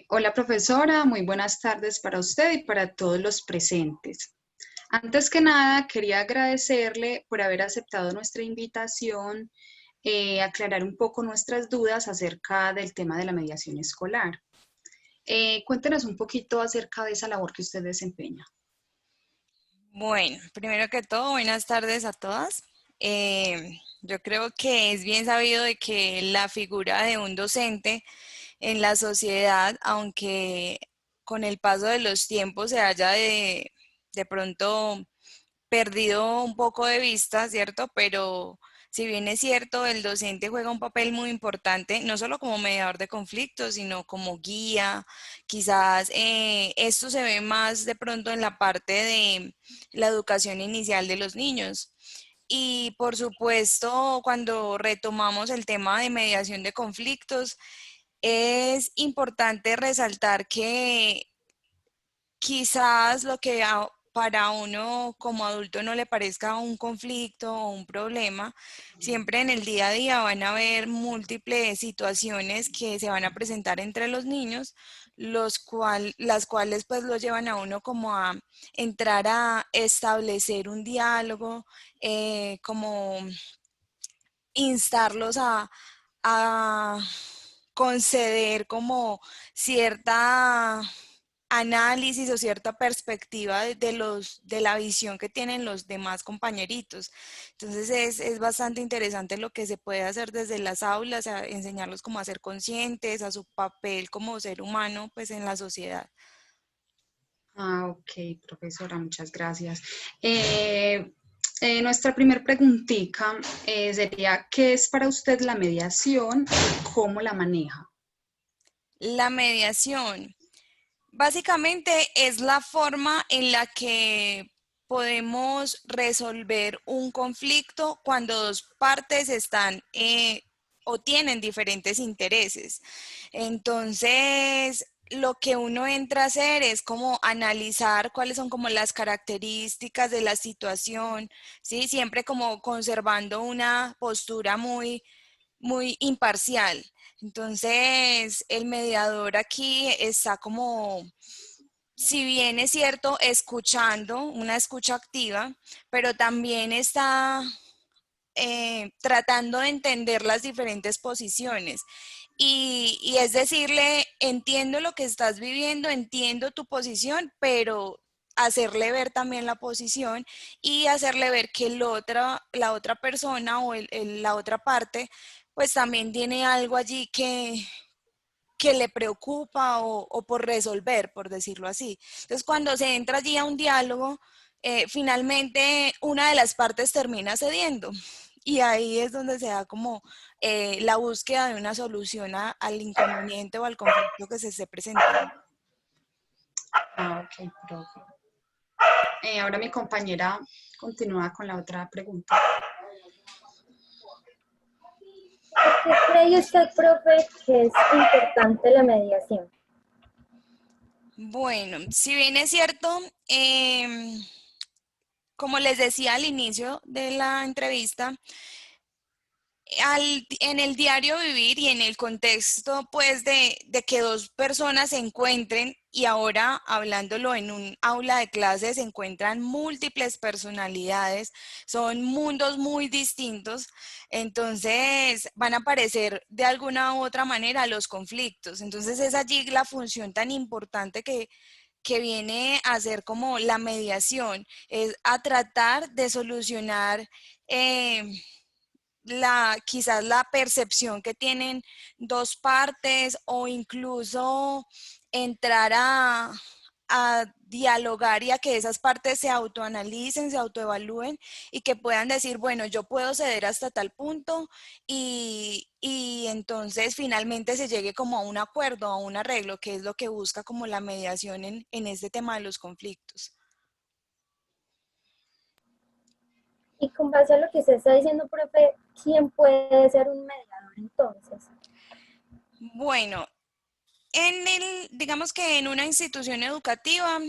Hola profesora, muy buenas tardes para usted y para todos los presentes. Antes que nada, quería agradecerle por haber aceptado nuestra invitación, aclarar un poco nuestras dudas acerca del tema de la mediación escolar. Cuéntenos un poquito acerca de esa labor que usted desempeña. Bueno, primero que todo, buenas tardes a todas. Yo creo que es bien sabido de que la figura de un docente en la sociedad, aunque con el paso de los tiempos se haya de pronto perdido un poco de vista, ¿cierto? Pero si bien es cierto, el docente juega un papel muy importante, no solo como mediador de conflictos, sino como guía. Quizás esto se ve más de pronto en la parte de la educación inicial de los niños. Y por supuesto, cuando retomamos el tema de mediación de conflictos, es importante resaltar que quizás lo que para uno como adulto no le parezca un conflicto o un problema, siempre en el día a día van a haber múltiples situaciones que se van a presentar entre los niños, las cuales pues lo llevan a uno como a entrar a establecer un diálogo, como instarlos a conceder como cierta análisis o cierta perspectiva de la visión que tienen los demás compañeritos. Entonces es bastante interesante lo que se puede hacer desde las aulas, a enseñarlos como a ser conscientes, a su papel como ser humano pues en la sociedad. Ok, profesora, muchas gracias. Nuestra primer preguntita sería, ¿qué es para usted la mediación y cómo la maneja? La mediación. Básicamente es la forma en la que podemos resolver un conflicto cuando dos partes están o tienen diferentes intereses. Entonces, lo que uno entra a hacer es como analizar cuáles son como las características de la situación, ¿sí? Siempre como conservando una postura muy imparcial. Entonces, el mediador aquí está como, si bien es cierto, escuchando, una escucha activa, pero también está tratando de entender las diferentes posiciones. Y es decirle, entiendo lo que estás viviendo, entiendo tu posición, pero hacerle ver también la posición y hacerle ver que la otra persona o la otra parte, pues también tiene algo allí que le preocupa o por resolver, por decirlo así. Entonces, cuando se entra allí a un diálogo, finalmente una de las partes termina cediendo. Y ahí es donde se da como la búsqueda de una solución al inconveniente o al conflicto que se esté presentando. Ok, profe. Ahora mi compañera continúa con la otra pregunta. ¿Por qué cree usted, profe, que es importante la mediación? Bueno, si bien es cierto, como les decía al inicio de la entrevista, en el diario vivir y en el contexto pues de que dos personas se encuentren y ahora hablándolo en un aula de clases se encuentran múltiples personalidades, son mundos muy distintos, entonces van a aparecer de alguna u otra manera los conflictos. Entonces es allí la función tan importante que viene a ser como la mediación, es a tratar de solucionar quizás la percepción que tienen dos partes o incluso entrar a dialogar y a que esas partes se autoanalicen, se autoevalúen y que puedan decir, bueno, yo puedo ceder hasta tal punto y entonces finalmente se llegue como a un acuerdo, a un arreglo, que es lo que busca como la mediación en este tema de los conflictos. Y con base a lo que usted está diciendo, profe, ¿quién puede ser un mediador entonces? Bueno, digamos que en una institución educativa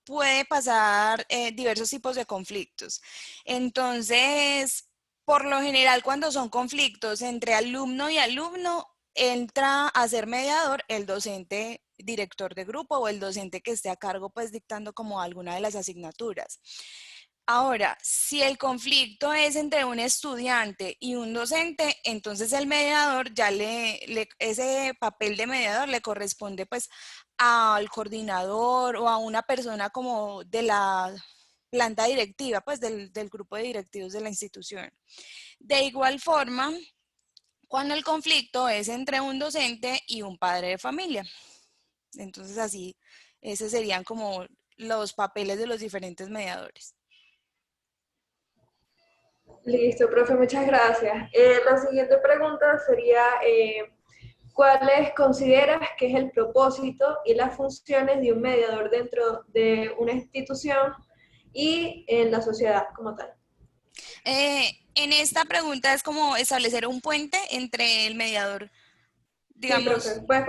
puede pasar diversos tipos de conflictos. Entonces, por lo general, cuando son conflictos entre alumno y alumno, entra a ser mediador el docente director de grupo o el docente que esté a cargo pues dictando como alguna de las asignaturas. Ahora, si el conflicto es entre un estudiante y un docente, entonces el mediador ya ese papel de mediador le corresponde pues al coordinador o a una persona como de la planta directiva, pues del grupo de directivos de la institución. De igual forma, cuando el conflicto es entre un docente y un padre de familia. Entonces así, esos serían como los papeles de los diferentes mediadores. Listo, profe, muchas gracias. La siguiente pregunta sería, ¿cuáles consideras que es el propósito y las funciones de un mediador dentro de una institución y en la sociedad como tal? En esta pregunta es como establecer un puente entre el mediador, Sí, profe, digamos, pues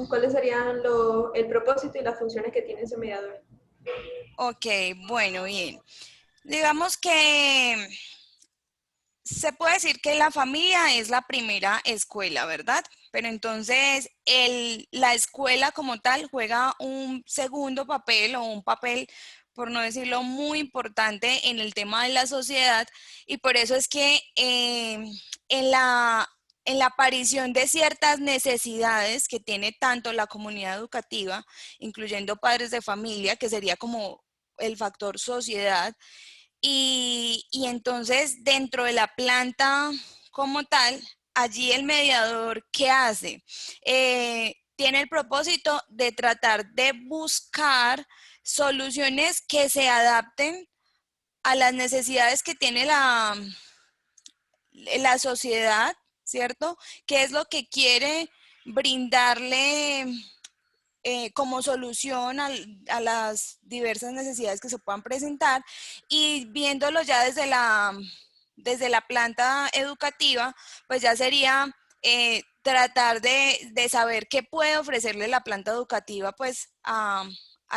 ¿cuáles serían el propósito y las funciones que tiene ese mediador? ok, bueno, bien. Digamos que se puede decir que la familia es la primera escuela, ¿verdad? Pero entonces la escuela como tal juega un segundo papel o un papel, por no decirlo, muy importante en el tema de la sociedad y por eso es que en en la aparición de ciertas necesidades que tiene tanto la comunidad educativa, incluyendo padres de familia, que sería como el factor sociedad, y entonces dentro de la planta como tal, allí el mediador, ¿qué hace? Tiene el propósito de tratar de buscar soluciones que se adapten a las necesidades que tiene la sociedad, ¿cierto? ¿Qué es lo que quiere brindarle como solución a las diversas necesidades que se puedan presentar y viéndolo ya desde la planta educativa, pues ya sería tratar de saber qué puede ofrecerle la planta educativa pues a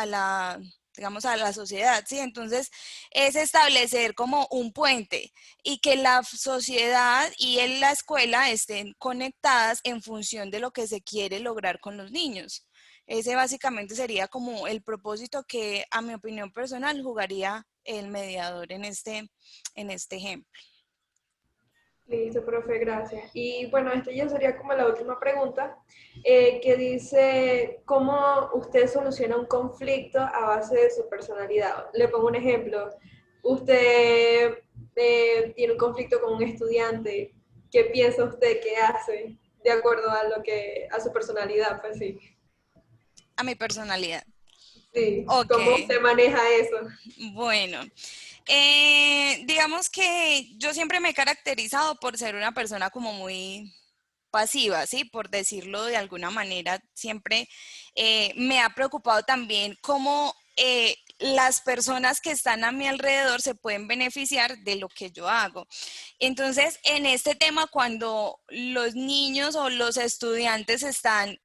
la digamos a la sociedad, ¿sí? Entonces es establecer como un puente y que la sociedad y la escuela estén conectadas en función de lo que se quiere lograr con los niños. Ese básicamente sería como el propósito que, a mi opinión personal, jugaría el mediador en este ejemplo. Listo, profe, gracias. Y bueno, esta ya sería como la última pregunta, que dice, ¿cómo usted soluciona un conflicto a base de su personalidad? Le pongo un ejemplo. Usted tiene un conflicto con un estudiante, ¿qué piensa usted que hace de acuerdo a a su personalidad? Pues sí. A mi personalidad. Sí, Ok, ¿cómo usted maneja eso? bueno. Digamos que yo siempre me he caracterizado por ser una persona como muy pasiva, ¿sí? Por decirlo de alguna manera, siempre me ha preocupado también cómo las personas que están a mi alrededor se pueden beneficiar de lo que yo hago. Entonces, en este tema, cuando los niños o los estudiantes están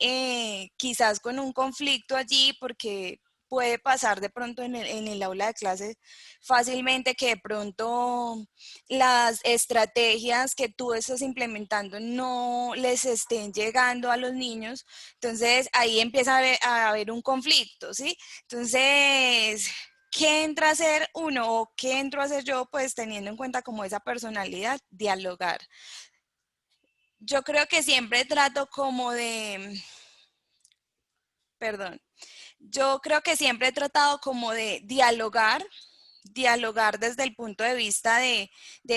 quizás con un conflicto allí, porque puede pasar de pronto en el aula de clase fácilmente que de pronto las estrategias que tú estás implementando no les estén llegando a los niños, entonces ahí empieza a haber un conflicto, ¿sí? Entonces, ¿qué entra a hacer uno o qué entro a hacer yo? Pues teniendo en cuenta como esa personalidad, dialogar. Yo creo que siempre trato como perdón, yo creo que siempre he tratado como de dialogar desde el punto de vista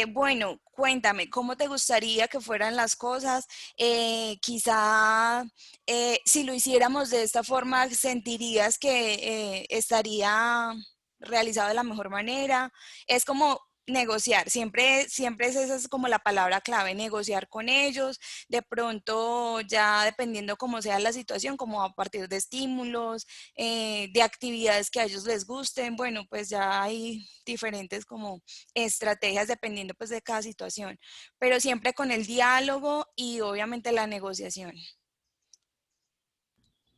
bueno, cuéntame, ¿cómo te gustaría que fueran las cosas? Quizá si lo hiciéramos de esta forma, ¿sentirías que estaría realizado de la mejor manera? Es como negociar, siempre esa es como la palabra clave, negociar con ellos, de pronto ya dependiendo cómo sea la situación, como a partir de estímulos, de actividades que a ellos les gusten, bueno, pues ya hay diferentes como estrategias dependiendo pues de cada situación, pero siempre con el diálogo y obviamente la negociación.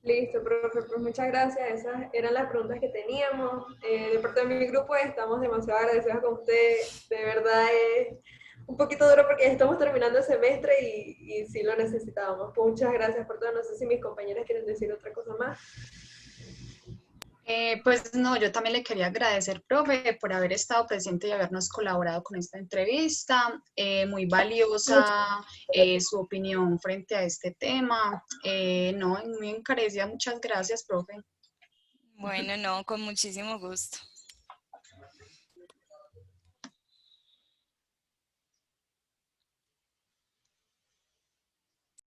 Listo, profe, pues muchas gracias. Esas eran las preguntas que teníamos. De parte de mi grupo estamos demasiado agradecidos con usted. De verdad es un poquito duro porque ya estamos terminando el semestre y sí lo necesitábamos. Muchas gracias por todo. No sé si mis compañeras quieren decir otra cosa más. Pues no, yo también le quería agradecer, profe, por haber estado presente y habernos colaborado con esta entrevista. Muy valiosa su opinión frente a este tema. No, muy encarecida. Muchas gracias, profe. Bueno, no, con muchísimo gusto.